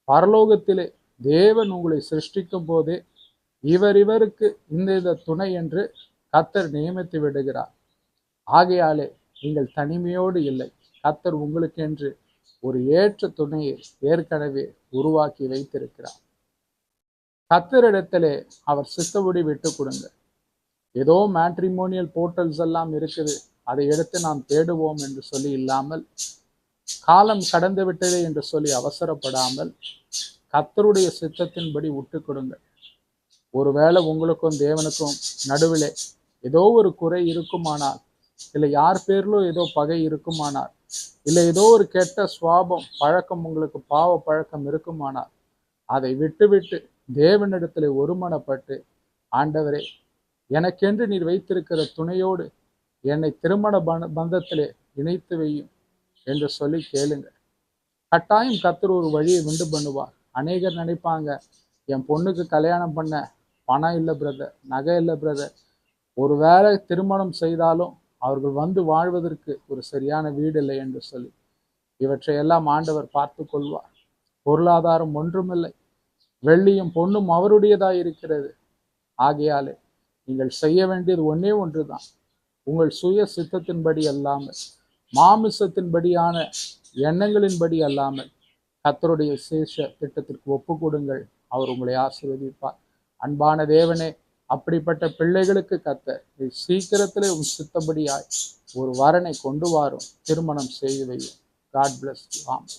பரலோகத்திலே தேவன் உங்களை சிருஷ்டிக்கும் போதே இவருக்கு இந்த துணை என்று கர்த்தர் நியமித்து விடுகிறார். ஆகையாலே நீங்கள் தனிமையோடு இல்லை. கர்த்தர் உங்களுக்கு என்று ஒரு ஏற்ற துணையை ஏற்கனவே உருவாக்கி வைத்திருக்கிறார். கர்த்தரிடத்திலே அவர் சித்தப்படி விட்டு கொடுங்க. ஏதோ மேட்ரிமோனியல் போர்ட்டல்ஸ் எல்லாம் இருக்குது, அதை எடுத்து நாம் தேடுவோம் என்று சொல்லி இல்லாமல், காலம் கடந்து விட்டதே என்று சொல்லி அவசரப்படாமல் கர்த்தருடைய சித்தத்தின்படி விட்டு கொடுங்க. ஒருவேளை உங்களுக்கும் தேவனுக்கும் நடுவிலே ஏதோ ஒரு குறை இருக்குமானால், இல்லை யார் பேரிலோ ஏதோ பகை இருக்குமானால், இல்லை ஏதோ ஒரு கெட்ட சுவாபம் பழக்கம் உங்களுக்கு பாவ பழக்கம் இருக்குமானால், அதை விட்டு தேவனிடத்திலே ஒருமனப்பட்டு, ஆண்டவரே எனக்கென்று நீர் வைத்திருக்கிற துணையோடு என்னை திருமண பந்தத்திலே இணைத்து வையும் என்று சொல்லி கேளுங்க. கட்டாயம் கர்த்தர் ஒரு வழியை உண்டு பண்ணுவார். அநேகர் நினைப்பாங்க, என் பொண்ணுக்கு கல்யாணம் பண்ண பணம் இல்லை பிரதர், நகை இல்லை பிரதர், ஒரு வேளை திருமணம் செய்தாலும் அவர்கள் வந்து வாழ்வதற்கு ஒரு சரியான வீடு இல்லை என்று சொல்லி. இவற்றையெல்லாம் ஆண்டவர் பார்த்து கொள்வார். பொருளாதாரம் ஒன்றுமில்லை, வெள்ளியும் பொண்ணும் அவருடையதாய் இருக்கிறது. ஆகையாலே நீங்கள் செய்ய வேண்டியது ஒன்றே ஒன்றுதான். உங்கள் சுய சித்தத்தின்படி அல்லாமல், மாமிசத்தின்படியான எண்ணங்களின்படி அல்லாமல், கர்த்தருடைய சேஷ திட்டத்திற்கு ஒப்பு கொடுங்கள். அவர் உங்களை ஆசீர்வதிப்பார். அன்பான தேவனே, அப்படிப்பட்ட பிள்ளைகளுக்கு கர்த்தர் சீக்கிரத்திலே உன் சித்தப்படியாய் ஒரு வரனை கொண்டு வாரும், திருமணம் செய்து வையும். God bless you. ஆமென்.